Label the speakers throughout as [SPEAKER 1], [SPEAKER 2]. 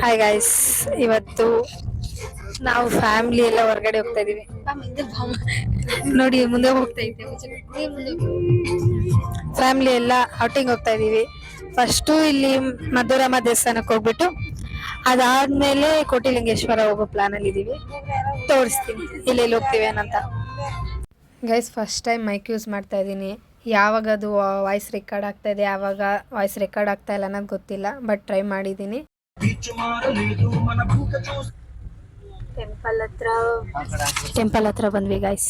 [SPEAKER 1] Hi guys, ಇವತ್ತು ನಾವು family ಎಲ್ಲ ಹೊರಗಡೆ ಹೋಗ್ತಾ ಇದೀವಿ. ನೋಡಿ ಮುಂದೆ ಹೋಗ್ತಾ ಇದ್ದೇವೆ. ಫ್ಯಾಮಿಲಿ ಎಲ್ಲ ಔಟಿಂಗ್ ಹೋಗ್ತಾ ಇದೀವಿ. ಫಸ್ಟು ಇಲ್ಲಿ ಮಧುರಮ್ಮ ದೇವಸ್ಥಾನಕ್ಕೆ ಹೋಗ್ಬಿಟ್ಟು ಅದಾದ್ಮೇಲೆ ಕೋಟಿಲಿಂಗೇಶ್ವರ ಹೋಗೋ ಪ್ಲಾನ್ ಅಲ್ಲಿ ಇದೀವಿ. ತೋರಿಸ್ತೀನಿ ಎಲ್ಲೆಲ್ಲಿ ಹೋಗ್ತೀವಿ ಏನಂತ. Guys, first time mic use ಮಾಡ್ತಾ ಇದ್ದೀನಿ. ಯಾವಾಗ ಅದು ವಾಯ್ಸ್ ರೆಕಾರ್ಡ್ ಆಗ್ತಾ ಇದೆ, ಯಾವಾಗ ವಾಯ್ಸ್ ರೆಕಾರ್ಡ್ ಆಗ್ತಾ ಇಲ್ಲ ಅನ್ನೋದು ಗೊತ್ತಿಲ್ಲ, ಬಟ್ ಟ್ರೈ ಮಾಡಿದ್ದೀನಿ. ಟೆಂಪಲ್ ಹತ್ರ ಬಂದ್ವಿ ಗೈಸ್.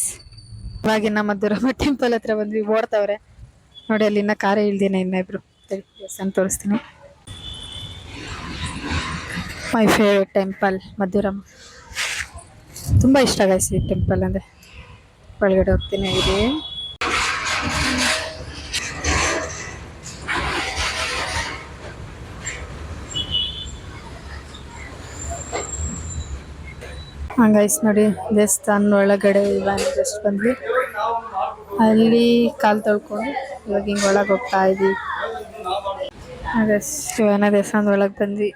[SPEAKER 1] ಇವಾಗಿನ ಮಧುರಮ್ಮ ಟೆಂಪಲ್ ಹತ್ರ ಬಂದ್ವಿ. ಓಡ್ತಾವ್ರೆ ನೋಡಿ, ಅಲ್ಲಿ ಇನ್ನ ಕಾರೇ ಇಳ್ದಿನ ಇನ್ನಿಬ್ರು. ದೇವಸ್ಥಾನ ತೋರಿಸ್ತೀನಿ. My favourite temple Madhuramma. ತುಂಬ ಇಷ್ಟ ಗೈಸ್ ಈ ಟೆಂಪಲ್ ಅಂದರೆ. ಒಳಗಡೆ ಹೋಗ್ತೀನಿ. ಇದೆ ಗೈಸ್ ನೋಡಿ, ದೇವಸ್ಥಾನ ಒಳಗಡೆ ಇವಾಗ ಜಸ್ಟ್ ಬಂದ್ವಿ. ಅಲ್ಲಿ ಕಾಲು ತೊಳ್ಕೊಂಡು ಇವಾಗ ಹಿಂಗೆ ಒಳಗೆ ಹೋಗ್ತಾ ಇದ್ವಿ. ಅದೇ ಶಿವನ ದೇವಸ್ಥಾನದ ಒಳಗೆ ಬಂದ್ವಿ.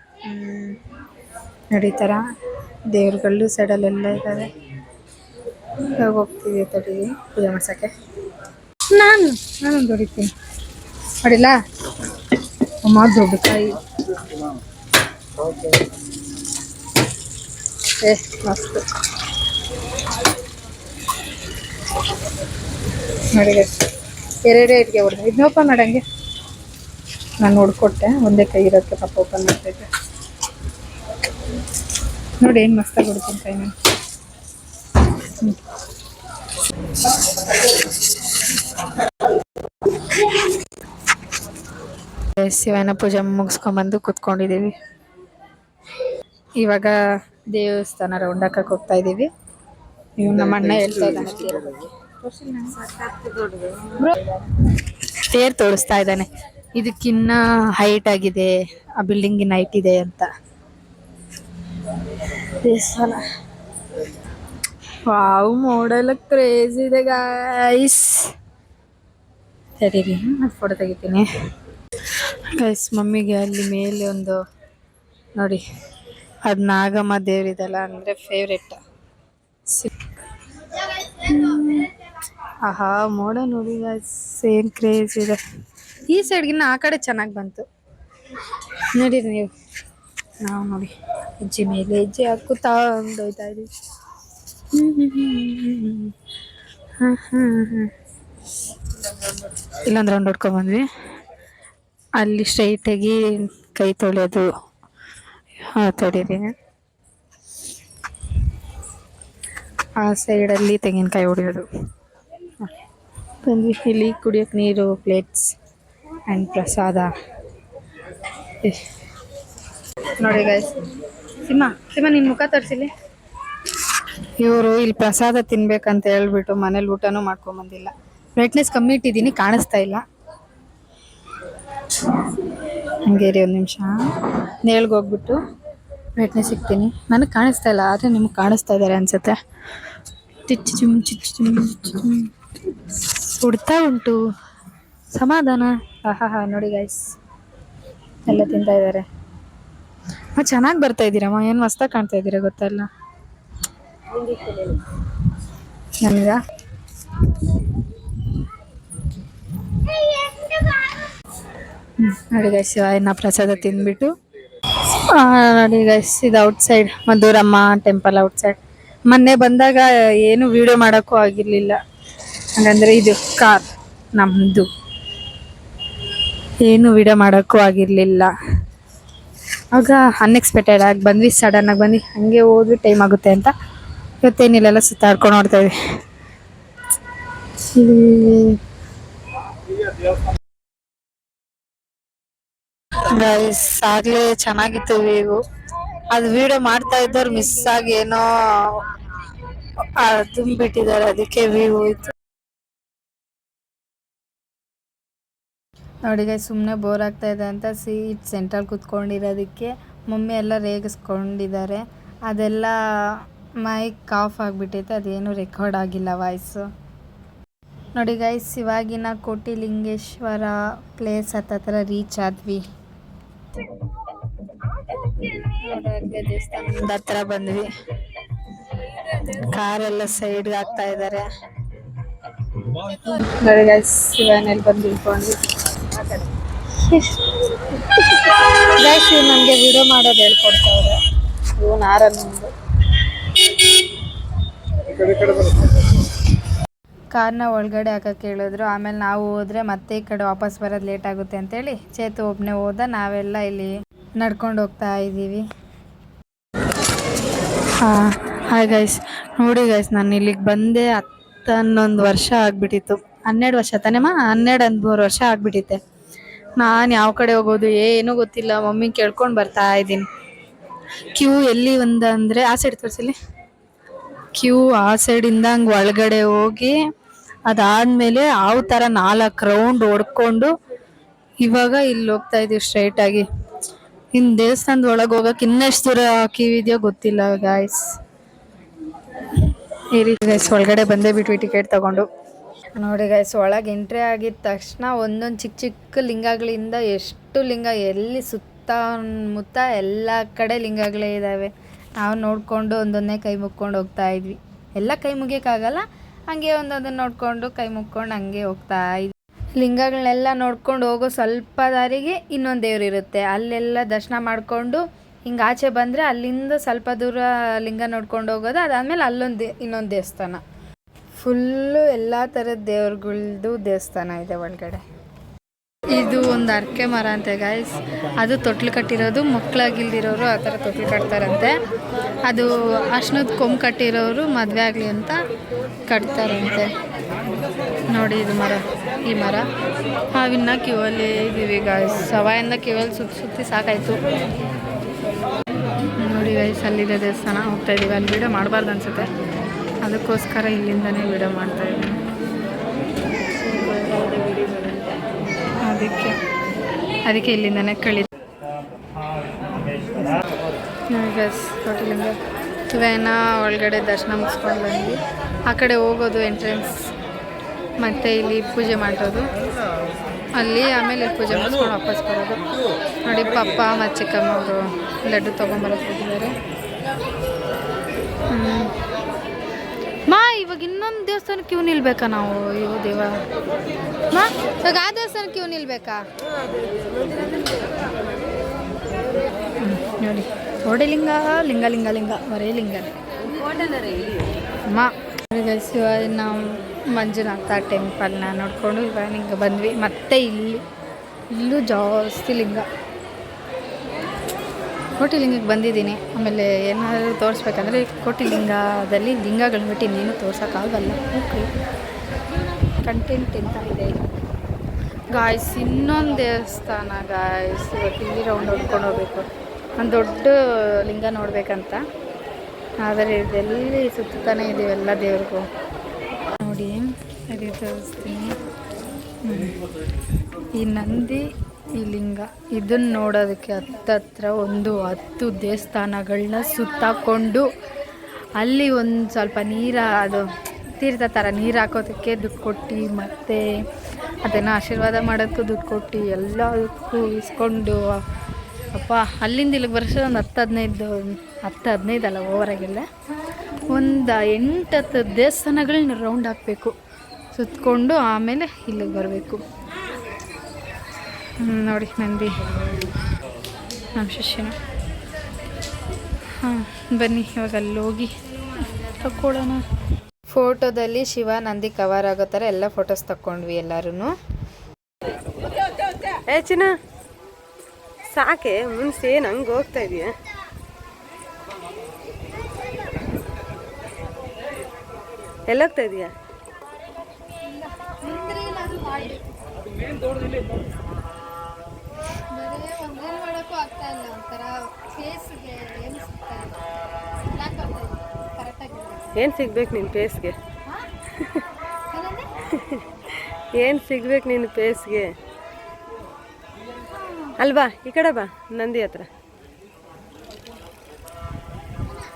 [SPEAKER 1] ನಡೀತಾರ ದೇವ್ರುಗಳು ಸೈಡಲ್ಲೆಲ್ಲ ಇದ್ದಾರೆ. ಇವಾಗ ಹೋಗ್ತೀವಿ ತಡೀವಿ ಪೂಜೆ ಮಾಡ್ಸೋಕ್ಕೆ. ನಾನೊಂದು ಹೊಡಿತೀನಿ ಹೊಡಿಲ್ಲ ದೊಡ್ಡ ಕಾಯಿ. ಮಸ್ತ್ ನೋಡಿ, ಎರಡೇ ಇಟ್ಗೆ ಹೊಡೆದೆ. ಇದನ್ನ ಓಪನ್ ಮಾಡಂಗೆ ನಾನು ನೋಡ್ಕೊಟ್ಟೆ. ಒಂದೇ ಕೈ ಇರೋಕ್ಕೆ ಪಾಪ ಓಪನ್ ಮಾಡ್ತಾಯಿದ್ದೆ. ನೋಡಿ ಏನು ಮಸ್ತಾಗಿ ಹೊಡ್ತೀನಿ ಕೈ ನಾನು. ಶಿವನ ಪೂಜೆ ಮುಗಿಸ್ಕೊಂಡ್ಬಂದು ಕುತ್ಕೊಂಡಿದ್ದೀವಿ. ಇವಾಗ ದೇವಸ್ಥಾನ ರೌಂಡ್ ಹಾಕಕ್ಕೆ ಹೋಗ್ತಾ ಇದ್ದೀವಿ. ಇವ್ ನಮ್ಮ ಅಣ್ಣ ಹೇಳ್ತಾ ಇದ್ದಾನೆ ತೇರ್ ತೋರಿಸ್ತಾ ಇದ್ದಾನೆ. ಇದಕ್ಕಿನ್ನ ಹೈಟ್ ಆಗಿದೆ, ಆ ಬಿಲ್ಡಿಂಗ್ ಇನ್ನ ಹೈಟ್ ಇದೆ ಅಂತ. ದೇವಸ್ಥಾನ ವಾವ್, ಮೋಡೆಲ್ಲ ಕ್ರೇಜ್ ಇದೆ ಗೈಸ್. ಸರಿ, ಅದು ಫೋಟೋ ತೆಗಿತೀನಿ ಗೈಸ್. ಮಮ್ಮಿಗೆ ಅಲ್ಲಿ ಮೇಲೆ ಒಂದು ನೋಡಿ, ಅದು ನಾಗಮ್ಮ ದೇವ್ರಿದೆಲ್ಲ ಅಂದರೆ ಫೇವ್ರೆಟ್. ಆಹಾ, ಮೋಡ ನೋಡಿ ಗೈಸ್, ಸೇಮ್ ಕ್ರೇಜ್ ಇದೆ. ಈ ಸೈಡ್ಗಿನ್ನ ಆ ಕಡೆ ಚೆನ್ನಾಗಿ ಬಂತು. ನೋಡಿರಿ ನೀವು. ನಾವು ನೋಡಿ ಹೆಜ್ಜೆ ಮೇಲೆ ಹೆಜ್ಜೆ ಹಾಕುತ್ತಾ ಹೋಗ್ತಾ ಇದೀವಿ. ಇಲ್ಲೊಂದು ರೌಂಡ್ ಹೊಡ್ಕೊಂಡ್ಬಂದ್ವಿ. ಅಲ್ಲಿ ಸ್ಟ್ರೈಟಾಗಿ ಕೈ ತೊಳೆಯೋದು ತೊಡೀರಿ. ಆ ಸೈಡಲ್ಲಿ ತೆಂಗಿನಕಾಯಿ ಹೊಡೆಯೋದು. ಬಂದ್ವಿ. ಇಲ್ಲಿ ಕುಡಿಯೋಕ್ಕೆ ನೀರು, ಪ್ಲೇಟ್ಸ್ ಆ್ಯಂಡ್ ಪ್ರಸಾದ ನೋಡಿ ಗೈಸ್. ಸಿಂಹ ನಿನ್ನ ಮುಖ ತೋರಿಸಿಲಿ. ಇವರು ಇಲ್ಲಿ ಪ್ರಸಾದ ತಿನ್ಬೇಕಂತ ಹೇಳ್ಬಿಟ್ಟು ಮನೇಲಿ ಊಟನೂ ಮಾಡ್ಕೊಂಬಂದಿಲ್ಲ. ಬ್ರೈಟ್ನೆಸ್ ಕಮ್ಮಿ ಇಟ್ಟಿದ್ದೀನಿ, ಕಾಣಿಸ್ತಾ ಇಲ್ಲ. ಹಂಗೆ ರೀ, ಒಂದು ನಿಮಿಷ ನೇಳ್ಗೆ ಹೋಗ್ಬಿಟ್ಟು ಬ್ರೈಟ್ನೆಸ್ ಇಕ್ತೀನಿ. ನನಗೆ ಕಾಣಿಸ್ತಾ ಇಲ್ಲ, ಆದರೆ ನಿಮ್ಗೆ ಕಾಣಿಸ್ತಾ ಇದ್ದಾರೆ ಅನ್ಸುತ್ತೆ. ಸುಡ್ತಾ ಉಂಟು ಸಮಾಧಾನ. ಆಹಾ ನೋಡಿ ಗೈಸ್, ಎಲ್ಲ ತಿಂತಾ ಇದ್ದಾರೆ. ಚೆನ್ನಾಗಿ ಬರ್ತಾ ಇದ್ದೀರಮ್ಮ, ಏನು ಮಸ್ತಾಗಿ ಕಾಣ್ತಾ ಇದ್ದೀರಾ ಗೊತ್ತಲ್ಲ ನನಗ. ನೋಡಿ ಗೈಸ್, ಇನ್ನು ಪ್ರಸಾದ ತಿಂದ್ಬಿಟ್ಟು ನೋಡಿ ಗೈಸ್, ಇದು outside Madhuramma temple outside. ಮೊನ್ನೆ ಬಂದಾಗ ಏನು ವಿಡಿಯೋ ಮಾಡೋಕ್ಕೂ ಆಗಿರಲಿಲ್ಲ. ಹಂಗಂದ್ರೆ ಇದು ಕಾರ್ ನಮ್ಮದು, ಏನು ವಿಡಿಯೋ ಮಾಡೋಕ್ಕೂ ಆಗಿರಲಿಲ್ಲ. ಆಗ ಅನ್ಎಕ್ಸ್ಪೆಕ್ಟೆಡ್ ಆಗಿ ಬಂದ್ವಿ, ಸಡನ್ನಾಗಿ ಬಂದು ಹಾಗೆ ಹೋದ್ವಿ. ಟೈಮ್ ಆಗುತ್ತೆ ಅಂತ ಇವತ್ತೇನಿಲ್ಲೆಲ್ಲ ಸುತ್ತಾಡ್ಕೊಂಡು ನೋಡ್ತಾ ಇದ್ವಿ. ಗೈಸ್, ಆಗ್ಲೇ ಚೆನ್ನಾಗಿತ್ತು ವ್ಯೂ. ಅದು ವಿಡಿಯೋ ಮಾಡ್ತಾ ಇದ್ದವ್ರು ಮಿಸ್ ಆಗಿ ಏನೋ ತುಂಬಿಟ್ಟಿದ್ದಾರೆ, ಅದಕ್ಕೆ ವ್ಯೂ ಹೋಯ್ತು. ನೋಡಿ ಗೈಸ್, ಸುಮ್ಮನೆ ಬೋರ್ ಆಗ್ತಾ ಇದೆ ಅಂತ ಸೀಟ್ ಸೆಂಟ್ರಲ್ಲಿ ಕುತ್ಕೊಂಡಿರೋದಕ್ಕೆ ಮಮ್ಮಿ ಎಲ್ಲ ರೇಗಿಸ್ಕೊಂಡಿದ್ದಾರೆ. ಅದೆಲ್ಲ ಮೈಕ್ ಆಫ್ ಆಗಿಬಿಟ್ಟೈತೆ, ಅದೇನು ರೆಕಾರ್ಡ್ ಆಗಿಲ್ಲ ವಾಯ್ಸು. ನೋಡಿ ಗೈಸ್, ಇವಾಗಿನ ಕೋಟಿಲಿಂಗೇಶ್ವರ ಪ್ಲೇಸ್ ಹತ್ತಿರ ರೀಚ್ ಆದ್ವಿ. ನೋಡೋರ್ಗೆ ದೇವಸ್ಥಾನದ ಹತ್ರ ಬಂದ್ವಿ. ಕಾರೆಲ್ಲ ಸೈಡ್ಗೆ ಹಾಕ್ತಾ ಇದ್ದಾರೆ. ನೋಡಿ ಗೈಸ್, ಶಿವನಲ್ಲಿ ಬಂದು ನಿಂತ್ಕೊಂಡ್ವಿ. ಗೈಸ್ ಇವ್ರು ನನಗೆ ವಿಡಿಯೋ ಮಾಡೋದು ಹೇಳ್ಕೊಡ್ತಾವ್ರೆ. ಇವನು ಆರನ್ನೊಂದು ಕಾರ್ನ ಒಳಗಡೆ ಹಾಕಕ್ಕೆ ಹೇಳಿದ್ರು. ಆಮೇಲೆ ನಾವು ಹೋದ್ರೆ ಮತ್ತೆ ಈ ಕಡೆ ವಾಪಸ್ ಬರೋದು ಲೇಟ್ ಆಗುತ್ತೆ ಅಂತೇಳಿ ಚೇತು ಒಬ್ಬನೇ ಹೋದ. ನಾವೆಲ್ಲ ಇಲ್ಲಿ ನಡ್ಕೊಂಡು ಹೋಗ್ತಾ ಇದ್ದೀವಿ. ಹಾಯ್ ಗೈಸ್, ನೋಡಿ ಗೈಸ್, ನಾನು ಇಲ್ಲಿಗೆ ಬಂದೆ 11 ವರ್ಷ ಆಗಿಬಿಟ್ಟಿತ್ತು. 12 ವರ್ಷ ತಾನೇಮ್ಮ, 12-13 ವರ್ಷ ಆಗಿಬಿಟ್ಟಿತ್ತೆ. ನಾನು ಯಾವ ಕಡೆ ಹೋಗೋದು ಏನೂ ಗೊತ್ತಿಲ್ಲ. ಮಮ್ಮಿ ಕೇಳ್ಕೊಂಡು ಬರ್ತಾ ಇದ್ದೀನಿ. ಕ್ಯೂ ಎಲ್ಲಿ ಅಂದರೆ ಆ ಸೈಡ್ ತೋರಿಸಲಿ. ಕ್ಯೂ ಆ ಸೈಡಿಂದ ಹಂಗೆ ಒಳಗಡೆ ಹೋಗಿ ಅದಾದಮೇಲೆ ಹಾವು ಥರ 4 ರೌಂಡ್ ಹೊಡ್ಕೊಂಡು ಇವಾಗ ಇಲ್ಲಿ ಹೋಗ್ತಾ ಇದ್ದೀವಿ ಸ್ಟ್ರೈಟಾಗಿ. ಇನ್ನು ದೇವಸ್ಥಾನದ ಒಳಗೆ ಹೋಗಕ್ಕೆ ಇನ್ನೆಷ್ಟು ದೂರ ಕ್ಯೂ ಇದೆಯೋ ಗೊತ್ತಿಲ್ಲ ಗಾಯ್ಸ್. ಈ ರೀತಿ ಗೈಸ್ ಒಳಗಡೆ ಬಂದೇ ಬಿಟ್ವಿ ಟಿಕೆಟ್ ತಗೊಂಡು. ನೋಡಿ ಗೈಸ್, ಒಳಗೆ ಎಂಟ್ರಿ ಆಗಿದ ತಕ್ಷಣ ಒಂದೊಂದು ಚಿಕ್ಕ ಚಿಕ್ಕ ಲಿಂಗಗಳಿಂದ ಎಷ್ಟು ಲಿಂಗ, ಎಲ್ಲಿ ಸುತ್ತಮುತ್ತ ಎಲ್ಲ ಕಡೆ ಲಿಂಗಗಳೇ ಇದ್ದಾವೆ. ನಾವು ನೋಡಿಕೊಂಡು ಒಂದೊಂದೇ ಕೈ ಮುಕ್ಕೊಂಡು ಹೋಗ್ತಾ ಇದ್ವಿ. ಎಲ್ಲ ಕೈ ಮುಗಿಯೋಕ್ಕಾಗಲ್ಲ, ಹಂಗೆ ಒಂದೊಂದನ್ನು ನೋಡಿಕೊಂಡು ಕೈ ಮುಕ್ಕೊಂಡು ಹಂಗೆ ಹೋಗ್ತಾ ಇದ್ವಿ. ಲಿಂಗಗಳನ್ನೆಲ್ಲ ನೋಡ್ಕೊಂಡು ಹೋಗೋ ಸ್ವಲ್ಪ ದಾರಿಗೆ ಇನ್ನೊಂದು ದೇವ್ರು ಇರುತ್ತೆ. ಅಲ್ಲೆಲ್ಲ ದರ್ಶನ ಮಾಡಿಕೊಂಡು ಹಿಂಗೆ ಆಚೆ ಬಂದರೆ ಅಲ್ಲಿಂದ ಸ್ವಲ್ಪ ದೂರ ಲಿಂಗ ನೋಡ್ಕೊಂಡು ಹೋಗೋದು. ಅದಾದಮೇಲೆ ಇನ್ನೊಂದು ದೇವಸ್ಥಾನ. ಫುಲ್ಲು ಎಲ್ಲ ಥರದ ದೇವ್ರುಗಳ್ದು ದೇವಸ್ಥಾನ ಇದೆ ಒಳಗಡೆ. ಇದು ಒಂದು ಅರ್ಕೆ ಮರ ಅಂತೆ ಗಾಯ್ಸ್. ಅದು ತೊಟ್ಲು ಕಟ್ಟಿರೋದು, ಮಕ್ಕಳಾಗಿಲ್ದಿರೋರು ಆ ಥರ ತೊಟ್ಲು ಕಟ್ತಾರಂತೆ. ಅದು ಅರ್ಶಿನದ ಕೊಂಬು ಕಟ್ಟಿರೋರು ಮದುವೆ ಆಗಲಿ ಅಂತ ಕಟ್ತಾರಂತೆ. ನೋಡಿ ಇದು ಮರ, ಈ ಮರ. ನಾವಿನ್ನ ಕ್ಯೂವಲ್ಲಿ ಇದ್ದೀವಿ ಗಾಯ್ಸ್. ಸವಾಯಿಂದ ಕ್ಯೂವಲ್ಲಿ ಸುತ್ತಿ ಸಾಕಾಯಿತು. ನೋಡಿ ಗೈಸ್, ಅಲ್ಲಿದೆ ದೇವಸ್ಥಾನ, ಹೋಗ್ತಾ ಇದ್ದೀವಿ. ಅಲ್ಲಿ ವೀಡಿಯೋ ಮಾಡಬಾರ್ದು ಅನಿಸುತ್ತೆ, ಅದಕ್ಕೋಸ್ಕರ ಇಲ್ಲಿಂದನೇ ವೀಡಿಯೋ ಮಾಡ್ತಾಯಿದ್ದೀನಿ. ಅದಕ್ಕೆ ಇಲ್ಲಿಂದನೇ ನೋಡಿ ಗೈಸ್, ಹೋಟೆಲಿಂದ ಇವೇನ ಒಳಗಡೆ ದರ್ಶನ ಮುಗಿಸ್ಕೊಂಡು ಬಂದ್ವಿ. ಆ ಕಡೆ ಹೋಗೋದು ಎಂಟ್ರೆನ್ಸ್, ಮತ್ತು ಇಲ್ಲಿ ಪೂಜೆ ಮಾಡೋದು ಅಲ್ಲಿ, ಆಮೇಲೆ ಇಲ್ಲಿ ಪೂಜೆ ಮುಗಿಸ್ಕೊಂಡು ವಾಪಸ್ ಬರೋದು. ನೋಡಿ ಪಪ್ಪ ಮತ್ತು ಚಿಕ್ಕಮ್ಮ ಅವರು ಲಡ್ಡು ತೊಗೊಂಬರೋದು ಹೋಗಿದ್ದಾರೆ. ಮಾ ಇವಾಗ ಇನ್ನೊಂದು ದೇವಸ್ಥಾನ ಕ್ಯೂ ನಿಲ್ಬೇಕಾ ನಾವು? ಅಯ್ಯೋ ದೇವ, ಮಾ ಇವಾಗ ಆ ದೇವಸ್ಥಾನ ಕ್ಯೂ ನಿಲ್ಬೇಕಾ? ನೋಡಿ ಕೋಟೆಲಿಂಗ, ಲಿಂಗ ಲಿಂಗ ಲಿಂಗ ಬರೇ ಲಿಂಗನೇ ಅಮ್ಮ. ಇವಾಗ ನಾವು ಮಂಜುನಾಥ ಟೆಂಪಲ್ನ ನೋಡಿಕೊಂಡು ಇವಾಗ ಹಿಂಗೆ ಬಂದ್ವಿ. ಮತ್ತೆ ಇಲ್ಲೂ ಜಾಸ್ತಿ ಲಿಂಗ. ಕೋಟಿಲಿಂಗಕ್ಕೆ ಬಂದಿದ್ದೀನಿ. ಆಮೇಲೆ ಏನಾದರೂ ತೋರಿಸ್ಬೇಕಂದ್ರೆ ಕೋಟಿಲಿಂಗದಲ್ಲಿ ಲಿಂಗಗಳನ್ನ ಬಿಟ್ಟು ಇನ್ನೇನು ತೋರ್ಸೋಕ್ಕಾಗಲ್ಲ. ಓಕೆ, ಕಂಟೆಂಟ್ ಎಂತ ಇದೆ ಗಾಯ್ಸ್. ಇನ್ನೊಂದು ದೇವಸ್ಥಾನ ಗಾಯ್ಸ್, ಇವತ್ತು ಇಲ್ಲಿ ರೌಂಡ್ ಹೊಡ್ಕೊಂಡು ಹೋಗ್ಬೇಕು. ಒಂದು ದೊಡ್ಡ ಲಿಂಗ ನೋಡಬೇಕಂತ, ಆದರೆ ಇದೆಲ್ಲಿ ಸುತ್ತಾನೆ ಇದೀವಿ ಎಲ್ಲ ದೇವ್ರಿಗೂ. ನೋಡಿ ಸರಿ ತೋರಿಸ್ತೀನಿ. ಈ ನಂದಿ, ಈ ಲಿಂಗ, ಇದನ್ನು ನೋಡೋದಕ್ಕೆ ಹತ್ತತ್ರ 10 ದೇವಸ್ಥಾನಗಳನ್ನ ಸುತ್ತಾಕೊಂಡು ಅಲ್ಲಿ ಒಂದು ಸ್ವಲ್ಪ ಅದು ತೀರ್ಥ ಥರ ನೀರು ಹಾಕೋದಕ್ಕೆ ದುಡ್ಡು ಕೊಟ್ಟು, ಮತ್ತು ಅದನ್ನು ಆಶೀರ್ವಾದ ಮಾಡೋದಕ್ಕೂ ದುಡ್ಡು ಕೊಟ್ಟು ಎಲ್ಲದಕ್ಕೂ ಇಸ್ಕೊಂಡು ಅಪ್ಪ ಅಲ್ಲಿಂದ ಇಲ್ಲಿಗೆ ವರ್ಷ ಒಂದು 10-15 ಅಲ್ಲ, ಓವರಾಗಿಲ್ಲ ಒಂದು 8-10 ದೇವಸ್ಥಾನಗಳನ್ನ ರೌಂಡ್ ಹಾಕಬೇಕು, ಸುತ್ತಕೊಂಡು ಆಮೇಲೆ ಇಲ್ಲಿಗೆ ಬರಬೇಕು. ನೋಡಿ ನಂದಿ, ನಮ್ಮ ಶಿಷ್ಯನ. ಬನ್ನಿ ಇವಾಗ ಅಲ್ಲಿ ಹೋಗಿ ತಕ್ಕೊಳ್ಳೋಣ. ಫೋಟೋದಲ್ಲಿ ಶಿವ ನಂದಿ ಕವರ್ ಆಗೋ ಥರ ಎಲ್ಲ ಫೋಟೋಸ್ ತಕ್ಕೊಂಡ್ವಿ ಎಲ್ಲರೂ.
[SPEAKER 2] ಚಿನ್ನ ಸಾಕೆ, ಮುಂಚೆ ನಂಗೆ ಹೋಗ್ತಾ ಇದೀಯ. ಎಲ್ಲೋಗ್ತಾ ಇದೀಯಾ? ಏನು ಸಿಗ್ಬೇಕು ನಿನ್ನ ಫೇಸ್ಗೆ? ಏನು ಸಿಗ್ಬೇಕು ನಿನ್ನ ಫೇಸ್ಗೆ ಅಲ್ವಾ? ಈ ಕಡೆ ಬಾ, ನಂದಿ ಹತ್ರ.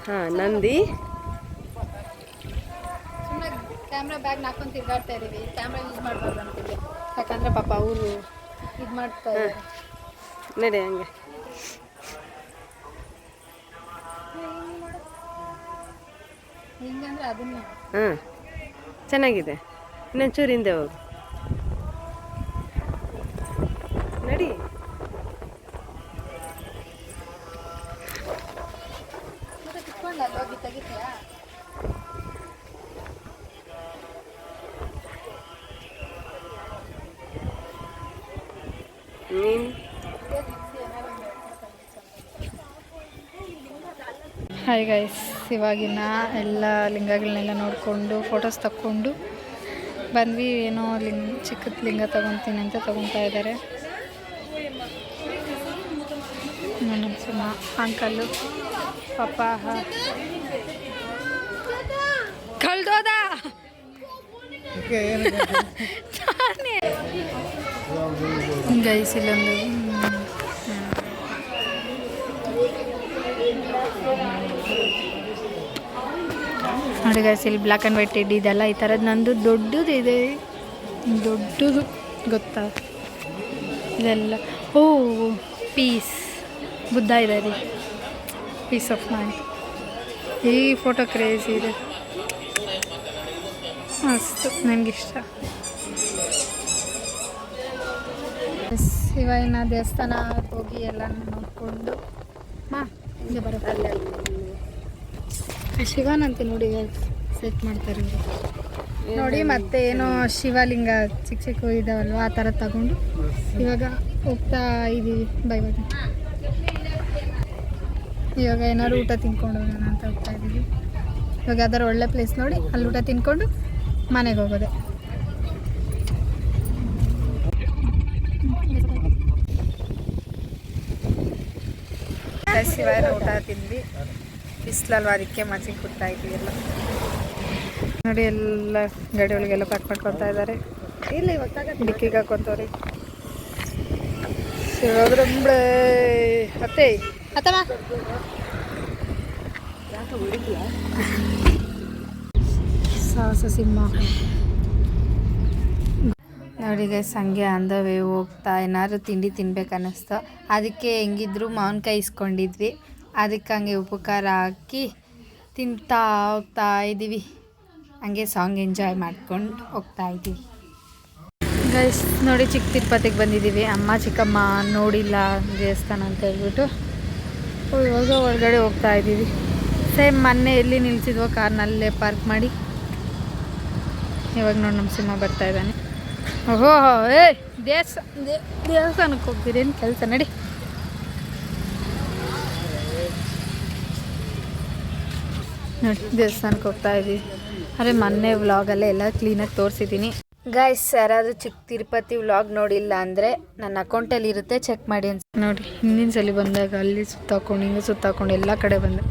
[SPEAKER 2] ಹಾಂ, ನಂದಿ.
[SPEAKER 1] ಕ್ಯಾಮ್ರಾ ಬ್ಯಾಗ್ ಹಾಕೊಂಡು ತಿರ್ಗಾಡ್ತಾ ಇದೀವಿ. ಕ್ಯಾಮ್ರಾ ಯೂಸ್ ಮಾಡಬಾರ್ದು ಅಂತಿದ್ದೆ, ಯಾಕಂದರೆ ಪಾಪ ಅವರು ಇದು ಮಾಡ್ತಾರೆ.
[SPEAKER 2] ನಡೆ ಹಂಗೆ.
[SPEAKER 1] ಹೆಂಗಂದ್ರೆ ಅದನ್ನ
[SPEAKER 2] ಹಾಂ ಚೆನ್ನಾಗಿದೆ. ಇನ್ನೊಂಚೂರು ಹಿಂದೆ ಹೋಗು ನಡಿ.
[SPEAKER 1] ಕುತ್ಕೊಂಡು ಅಲ್ಲಿ ಹೋಗಿ ತೆಗಿತೀಯಾ?
[SPEAKER 2] ನೀನು
[SPEAKER 1] ಹಾಯ್ ಗೈಸ್, ಇವಾಗಿನ ಎಲ್ಲ ಲಿಂಗಗಳನ್ನೆಲ್ಲ ನೋಡಿಕೊಂಡು ಫೋಟೋಸ್ ತಕ್ಕೊಂಡು ಬಂದ್ವಿ. ಏನೋ ಚಿಕ್ಕದ ಲಿಂಗ ತಗೊತೀನಿ ಅಂತ ತಗೊತಾ ಇದ್ದಾರೆ. ನಮ್ಮ ಸುಮ್ಮ ಅಂಕಲ್ಲು ಪಾಪ ಕಳ್ದೋದ ಗೈಸ್. ಇಲ್ಲೊಂದು ನೋಡಿ ಗೈಸ್, ಇಲ್ಲಿ ಬ್ಲ್ಯಾಕ್ ಆ್ಯಂಡ್ ವೈಟ್ ಟೆಡ್ಡಿ ಇದೆಲ್ಲ ಈ ಥರದ್ದು ನಂದು ದೊಡ್ಡದು ಇದೆ, ದೊಡ್ಡದು ಗೊತ್ತಾ ಇದೆಲ್ಲ. ಓ ಪೀಸ್ ಬುದ್ಧ ಇದೆ ರೀ, ಪೀಸ್ ಆಫ್ ಮೈಂಡ್. ಈ ಫೋಟೋ ಕ್ರೇಜಿ ಇದೆ, ಮಸ್ತು, ನನಗಿಷ್ಟ. ಶಿವನ ದೇವಸ್ಥಾನ ಹೋಗಿ ಎಲ್ಲ ನೋಡಿಕೊಂಡು ಹಿಂಗೆ ಬರುತ್ತೆ. ಅಲ್ಲೇ ಶಿವನಂತೆ ನೋಡಿ ಸೆಟ್ ಮಾಡ್ತಾರೆ ನೋಡಿ. ಮತ್ತೆ ಏನೋ ಶಿವಲಿಂಗ ಚಿಕ್ಕ ಚಿಕ್ಕ ಇದಾವಲ್ವ, ಆ ಥರ ತಗೊಂಡು ಇವಾಗ ಹೋಗ್ತಾ ಇದ್ದೀವಿ. ಇವಾಗ ಏನಾದ್ರು ಊಟ ತಿನ್ಕೊಂಡು ಹೋಗೋಣ ಅಂತ ಹೋಗ್ತಾ ಇದ್ದೀವಿ. ಇವಾಗ ಯಾವ್ದಾರು ಒಳ್ಳೆ ಪ್ಲೇಸ್ ನೋಡಿ ಅಲ್ಲಿ ಊಟ ತಿನ್ಕೊಂಡು ಮನೆಗೆ ಹೋಗೋದೆ. ಶಿವನ ಊಟ ತಿಂದ್ವಿ, ಬಿಸಿಲಲ್ವ ಅದಕ್ಕೆ ಮಚ್ಚಿಗೆ ಕೊಡ್ತಾ ಇದ್ವಿ ಎಲ್ಲ ನೋಡಿ. ಎಲ್ಲ ಗಾಡಿ ಒಳಗೆಲ್ಲ ಪ್ಯಾಕ್ ಮಾಡ್ಕೊತಾ ಇದ್ದಾರೆ. ಇಲ್ಲ ಇವಾಗ ಡಿಕ್ಕಿಗೆ ಹಾಕೊತವ್ರಿ. ಶಿವಬ್ರಂಬಳೆ ಅತ್ತೆ ಅತ್ತಮ್ಮ ಸಾಹಸ ಸಿಂಹ ನೋಡಿ ಗೈಸ್. ಹಂಗೆ ಆನ್ ದ ವೇ ಹೋಗ್ತಾ ಏನಾದ್ರು ತಿಂಡಿ ತಿನ್ಬೇಕು ಅನ್ನಿಸ್ತು. ಅದಕ್ಕೆ ಹೆಂಗಿದ್ರು ಮಾವಿನಕಾಯಿ ಇಸ್ಕೊಂಡಿದ್ವಿ, ಅದಕ್ಕೆ ಹಂಗೆ ಉಪ್ಪು ಖಾರ ಹಾಕಿ ತಿಂತಾ ಹೋಗ್ತಾ ಇದ್ದೀವಿ. ಹಂಗೆ ಸಾಂಗ್ ಎಂಜಾಯ್ ಮಾಡ್ಕೊಂಡು ಹೋಗ್ತಾ ಇದ್ದೀವಿ ಗೈಸ್. ನೋಡಿ ಚಿಕ್ಕ ತಿರುಪತಿಗೆ ಬಂದಿದ್ದೀವಿ. ಅಮ್ಮ ಚಿಕ್ಕಮ್ಮ ನೋಡಿಲ್ಲ ದೇವಸ್ಥಾನ ಅಂತ ಹೇಳ್ಬಿಟ್ಟು ಇವಾಗ ಒಳಗಡೆ ಹೋಗ್ತಾ ಇದ್ದೀವಿ. ಸೇಮ್ ಮೊನ್ನೆ ಎಲ್ಲಿ ನಿಲ್ಸಿದ್ವೋ ಕಾರ್ನಲ್ಲೇ ಪಾರ್ಕ್ ಮಾಡಿ ಇವಾಗ ನೋಡಿ ನಮ್ಮ ಸಿನಿಮಾ ಬರ್ತಾ ಇದ್ದಾನೆ. ಓಹೋ ದೇವಸ್ಥಾನಕ್ಕೆ ಹೋಗ್ತೀರಿ ಏನು ಕೆಲಸ? ನಡಿ. ನೋಡಿ ದೇವಸ್ಥಾನಕ್ಕೆ ಹೋಗ್ತಾ ಇದ್ದೀವಿ. ಅರೆ ಮೊನ್ನೆ ವ್ಲಾಗಲ್ಲೇ ಎಲ್ಲ ಕ್ಲೀನಾಗಿ ತೋರಿಸಿದ್ದೀನಿ ಗೈಸ್. ಯಾರಾದರೂ ಚಿಕ್ಕ ತಿರುಪತಿ ವ್ಲಾಗ್ ನೋಡಿಲ್ಲ ಅಂದರೆ ನನ್ನ ಅಕೌಂಟಲ್ಲಿ ಇರುತ್ತೆ, ಚೆಕ್ ಮಾಡಿ ಅಂತ ನೋಡಿ. ಹಿಂದಿನ ಸಲ ಬಂದಾಗ ಅಲ್ಲಿ ಸುತ್ತಾಕೊಂಡು ಹಿಂಗೆ ಸುತ್ತಾಕೊಂಡು ಎಲ್ಲ ಕಡೆ ಬಂದೆ.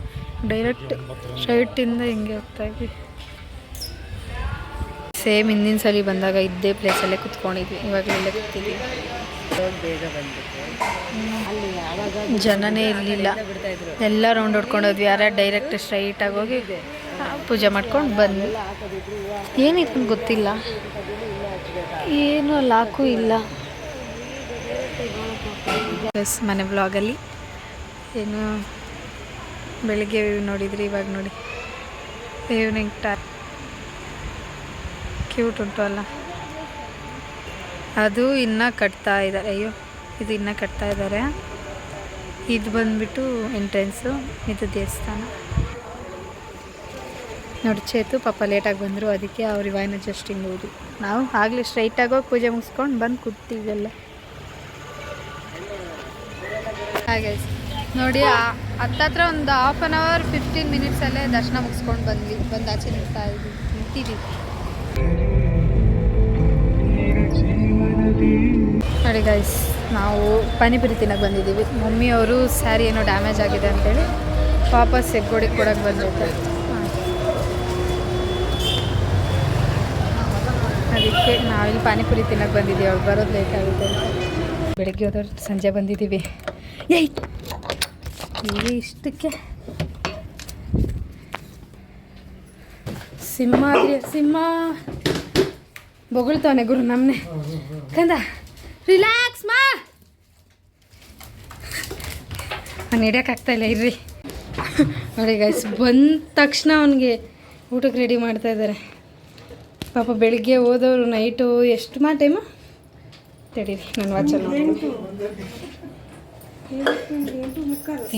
[SPEAKER 1] ಡೈರೆಕ್ಟ್ ಸ್ಟ್ರೈಟಿಂದ ಹಿಂಗೆ ಹೋಗ್ತಾ ಇದ್ವಿ. ಸೇಮ್ ಹಿಂದಿನ ಸಲ ಬಂದಾಗ ಇದ್ದೇ ಪ್ಲೇಸಲ್ಲೇ ಕುತ್ಕೊಂಡಿದ್ವಿ, ಇವಾಗಲೆಲ್ಲ ಕೂತಿದ್ವಿ. ಜನನೇ ಇರಲಿಲ್ಲ, ಎಲ್ಲ ರೌಂಡ್ ಹೊಡ್ಕೊಂಡೋದ್ವಿ. ಯಾರ ಡೈರೆಕ್ಟ್ ಸ್ಟ್ರೈಟಾಗಿ ಹೋಗಿ ಪೂಜೆ ಮಾಡ್ಕೊಂಡು ಬಂದ್ವಿ. ಏನಿತ್ತು ಗೊತ್ತಿಲ್ಲ, ಏನು ಲಾಕು ಇಲ್ಲ. ಪ್ಲಸ್ ಮನೆ ಬ್ಲಾಗಲ್ಲಿ ಏನು ಬೆಳಿಗ್ಗೆ ನೋಡಿದ್ರಿ, ಇವಾಗ ನೋಡಿ ಈವ್ನಿಂಗ್ ಕ್ಯೂಟ್ ಉಂಟು ಅಲ್ಲ. ಅದು ಇನ್ನೂ ಕಟ್ತಾ ಇದ್ದಾರೆ. ಅಯ್ಯೋ ಇದು ಇನ್ನೂ ಕಟ್ತಾ ಇದ್ದಾರೆ. ಇದು ಬಂದುಬಿಟ್ಟು ಎಂಟ್ರೆನ್ಸು, ಇದು ದೇವಸ್ಥಾನ ನೋಡಿ. ಚೇತು ಪಾಪ ಲೇಟಾಗಿ ಬಂದರು, ಅದಕ್ಕೆ ಅವ್ರು ಇವಾಯ್ನ ಜಸ್ಟ್ ಹಿಂಗೆ ಹೋದ್ರು. ನಾವು ಆಗಲೇ ಸ್ಟ್ರೈಟಾಗಿ ಹೋಗಿ ಪೂಜೆ ಮುಗಿಸ್ಕೊಂಡು ಬಂದು ಕೂತೀವೆಲ್ಲ. ಹಾಗೆ ನೋಡಿ ಹತ್ತತ್ರ ಒಂದು ಹಾಫ್ ಆನ್ ಅವರ್ 15 ಮಿನಿಟ್ಸಲ್ಲೇ ದರ್ಶನ ಮುಗಿಸ್ಕೊಂಡು ಬಂದ್ವಿ. ಬಂದು ಆಚೆ ನಿಂತಿದ್ದೀವಿ ನೋಡಿ ಗೈಸ್. ನಾವು ಪಾನಿಪುರಿ ತಿನ್ನಕ್ಕೆ ಬಂದಿದ್ದೀವಿ. ಮಮ್ಮಿಯವರು ಸ್ಯಾರಿ ಏನೋ ಡ್ಯಾಮೇಜ್ ಆಗಿದೆ ಅಂತೇಳಿ ವಾಪಸ್ ಎಗ್ಗೋಡಿಗೆ ಕೊಡೋಕ್ಕೆ ಬಂದಿದ್ದೆ. ಅದಕ್ಕೆ ನಾವಿಲ್ಲಿ ಪಾನಿಪುರಿ ತಿನ್ನಕ್ಕೆ ಬಂದಿದ್ದೀವಿ. ಅವ್ರು ಬರೋದು ಲೇಟ್ ಆಗುತ್ತೆ ಅಂತ ಬೆಳಗ್ಗೆ ಹೋದವ್ರು ಸಂಜೆ ಬಂದಿದ್ದೀವಿ. ಇಷ್ಟಕ್ಕೆ ಸಿಂಹ ಆದ್ರಿ, ಸಿಂಹ ಬೊಗಳ್ತಾವನೆ ಗುರು ನಮ್ಮನೆ ಕಂದ. ರಿಲ್ಯಾಕ್ಸ್ ಮಾ, ನಾನು ಹಿಡಿಯೋಕ್ಕಾಗ್ತಾಯಿಲ್ಲ ಇರ್ರಿ. ನೋಡಿ ಗೈಸ್, ಬಂದ ತಕ್ಷಣ ಅವನಿಗೆ ಊಟಕ್ಕೆ ರೆಡಿ ಮಾಡ್ತಾ ಇದ್ದಾರೆ. ಪಾಪ ಬೆಳಿಗ್ಗೆ ಹೋದವರು ನೈಟು ಎಷ್ಟು ಟೈಮು ತಡೀರಿ ನಾನು ವಾಚಲ್ಲಿ ನೋಡ್ತೀನಿ.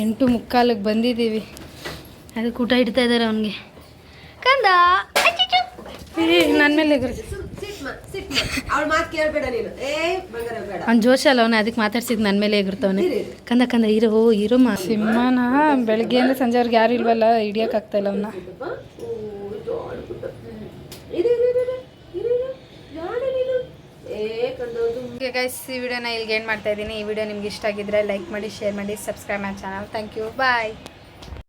[SPEAKER 1] 8:45 ಬಂದಿದ್ದೀವಿ. ಅದಕ್ಕೆ ಊಟ ಇಡ್ತಾ ಇದ್ದಾರೆ ಅವನಿಗೆ. ಕಂದ ನನ್ನ ಮೇಲೆ ಅವ್ನು ಜೋಶ ಅಲ್ಲ ಅವನು, ಅದಕ್ಕೆ ಮಾತಾಡ್ಸಿದ್ ನನ್ನ ಮೇಲೆ ಎಗಿರ್ತವನೆ. ಕಂದ ಕಂದ ಇರೋ ಸಿಂಹನ ಬೆಳಗ್ಗೆಯಿಂದ ಸಂಜೆವರೆಗೆ ಯಾರು ಇಲ್ವಲ್ಲ, ಹಿಡಿಯೋಕ್ಕಾಗ್ತಾಯಿಲ್ಲ ಅವನ್ನ. ಓಕೆ ಗೈಸ್, ಈ ವಿಡಿಯೋನ ಇಲ್ಲಿಗೆ ಎಂಡ್ ಮಾಡ್ತಾ ಇದ್ದೀನಿ. ಈ ವಿಡಿಯೋ ನಿಮ್ಗೆ ಇಷ್ಟ ಆಗಿದ್ರೆ ಲೈಕ್ ಮಾಡಿ, ಶೇರ್ ಮಾಡಿ, ಸಬ್ಸ್ಕ್ರೈಬ್ ಮಾಡಿ ಚಾನಲ್. Thank you, bye.